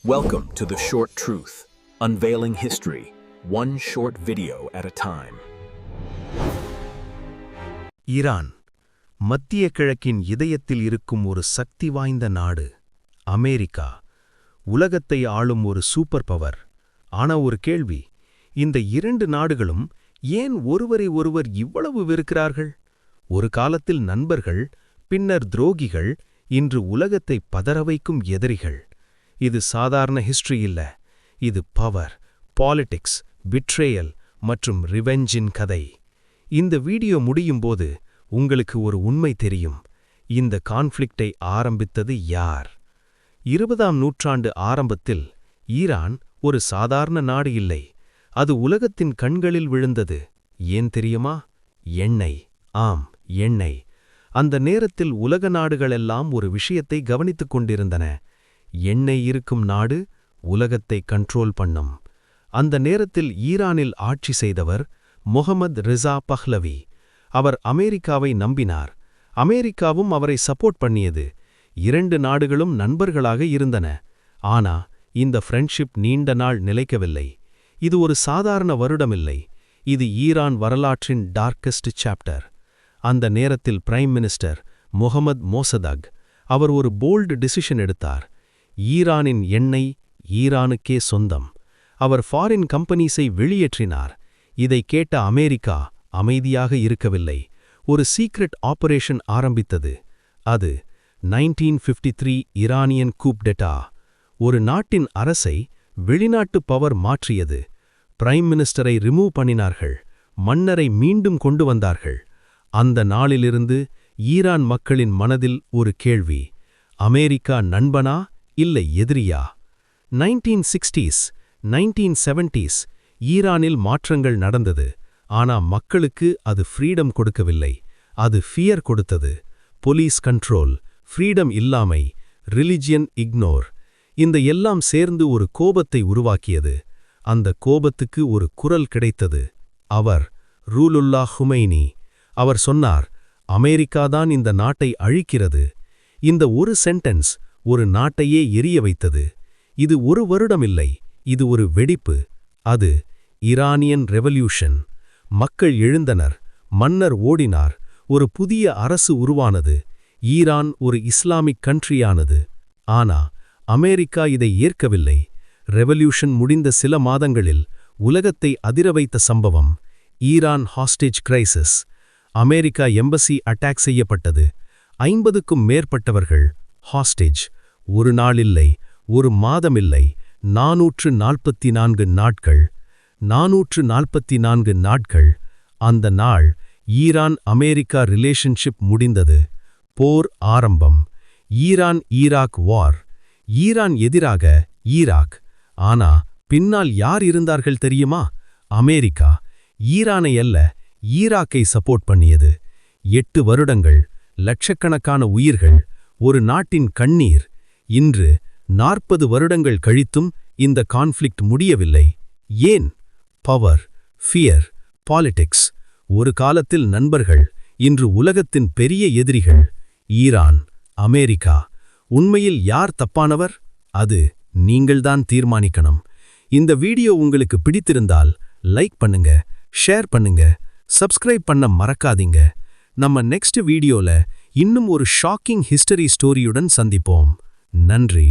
Welcome to The Short Truth, unveiling history, one short video at a time. Iran மத்திய கிழக்கின் இதயத்தில் இருக்கும் ஒரு சக்தி வாய்ந்த நாடு. அமெரிக்கா உலகத்தை ஆளும் ஒரு சூப்பர் பவர். ஆனா ஒரு கேள்வி, இந்த இரண்டு நாடுகளும் ஏன் ஒருவரை ஒருவர் இவ்வளவு வெறுக்கிறார்கள்? ஒரு காலத்தில் நண்பர்கள், பின்னர் துரோகிகள், இன்று உலகத்தை பதறவைக்கும் எதிரிகள். இது சாதாரண ஹிஸ்டரி இல்ல, இது பவர், பாலிடிக்ஸ், பிட்ரேயல் மற்றும் ரிவெஞ்சின் கதை. இந்த வீடியோ முடியும்போது உங்களுக்கு ஒரு உண்மை தெரியும். இந்த கான்ஃப்ளிக்டை ஆரம்பித்தது யார்? 20ஆம் நூற்றாண்டு ஆரம்பத்தில் ஈரான் ஒரு சாதாரண நாடு இல்லை. அது உலகத்தின் கண்களில் விழுந்தது. ஏன் தெரியுமா? எண்ணெய். ஆம், எண்ணெய். அந்த நேரத்தில் உலக நாடுகளெல்லாம் ஒரு விஷயத்தை கவனித்துக் கொண்டிருந்தன. எண்ணெய் இருக்கும் நாடு உலகத்தை கண்ட்ரோல் பண்ணும். அந்த நேரத்தில் ஈரானில் ஆட்சி செய்தவர் முகமது ரிசா பஹ்லவி. அவர் அமெரிக்காவை நம்பினார். அமெரிக்காவும் அவரை சப்போர்ட் பண்ணியது. இரண்டு நாடுகளும் நண்பர்களாக இருந்தன. ஆனா இந்த ஃப்ரெண்ட்ஷிப் நீண்ட நாள் நிலைக்கவில்லை. இது ஒரு சாதாரண வருடமில்லை. இது ஈரான் வரலாற்றின் டார்க்கஸ்ட் சாப்டர். அந்த நேரத்தில் பிரைம் மினிஸ்டர் முகமது மோசதக் அவர் ஒரு போல்டு டிசிஷன் எடுத்தார். ஈரானின் எண்ணெய் ஈரானுக்கே சொந்தம். அவர் ஃபாரின் கம்பெனிஸை வெளியேற்றினார். இதை கேட்ட அமெரிக்கா அமைதியாக இருக்கவில்லை. ஒரு சீக்ரெட் ஆபரேஷன் ஆரம்பித்தது. அது 1953 ஈரானியன் கூப் டெட்டா. ஒரு நாட்டின் அரசை வெளிநாட்டு பவர் மாற்றியது. பிரைம் மினிஸ்டரை ரிமூவ் பண்ணினார்கள். மன்னரை மீண்டும் கொண்டு வந்தார்கள். அந்த நாளிலிருந்து ஈரான் மக்களின் மனதில் ஒரு கேள்வி: அமெரிக்கா நண்பனா இல்லை எதிரியா? 1960s 1970s ஈரானில் மாற்றங்கள் நடந்தது. ஆனா மக்களுக்கு அது ஃப்ரீடம் கொடுக்கவில்லை, அது ஃபியர் கொடுத்தது. போலீஸ் கண்ட்ரோல், ஃப்ரீடம் இல்லாமை, ரிலிஜியன் இக்னோர், இந்த எல்லாம் சேர்ந்து ஒரு கோபத்தை உருவாக்கியது. அந்த கோபத்துக்கு ஒரு குரல் கிடைத்தது. அவர் ரூலுல்லா ஹுமைனி. அவர் சொன்னார், அமெரிக்காதான் இந்த நாட்டை அழிக்கிறது. இந்த ஒரு சென்டென்ஸ் ஒரு நாட்டையே எரிய வைத்தது. இது ஒரு வருடமில்லை, இது ஒரு வெடிப்பு. அது ஈரானியன் ரெவல்யூஷன். மக்கள் எழுந்தனர், மன்னர் ஓடினார், ஒரு புதிய அரசு உருவானது. ஈரான் ஒரு இஸ்லாமிக் கண்ட்ரியானது. ஆனா அமெரிக்கா இதை ஏற்கவில்லை. ரெவல்யூஷன் முடிந்த சில மாதங்களில் உலகத்தை அதிர வைத்த சம்பவம் Iran hostage crisis. America embassy attack செய்யப்பட்டது. 50க்கும் மேற்பட்டவர்கள் ஹாஸ்டேஜ். ஒரு நாளில்லை, ஒரு மாதமில்லை, 444 நாட்கள். 444 நாட்கள். அந்த நாள் ஈரான் அமெரிக்கா ரிலேஷன்ஷிப் முடிந்தது. போர் ஆரம்பம். ஈரான் ஈராக் வார். ஈரான் எதிராக ஈராக். ஆனா பின்னால் யார் இருந்தார்கள் தெரியுமா? அமெரிக்கா. ஈரானை அல்ல, ஈராக்கை சப்போர்ட் பண்ணியது. 8 வருடங்கள், லட்சக்கணக்கான உயிர்கள், ஒரு நாட்டின் கண்ணீர். இன்று 40 வருடங்கள் கழித்தும் இந்த கான்ஃப்ளிக்ட் முடியவில்லை. ஏன்? Power, fear, politics. ஒரு காலத்தில் நண்பர்கள், இன்று உலகத்தின் பெரிய எதிரிகள். Iran, America. உண்மையில் யார் தப்பானவர்? அது நீங்கள்தான் தீர்மானிக்கணும். இந்த வீடியோ உங்களுக்கு பிடித்திருந்தால் லைக் பண்ணுங்க, ஷேர் பண்ணுங்க, சப்ஸ்கிரைப் பண்ண மறக்காதீங்க. நம்ம நெக்ஸ்ட் வீடியோல இன்னும் ஒரு ஷாக்கிங் ஹிஸ்டரி ஸ்டோரியுடன் சந்திப்போம். நன்றி.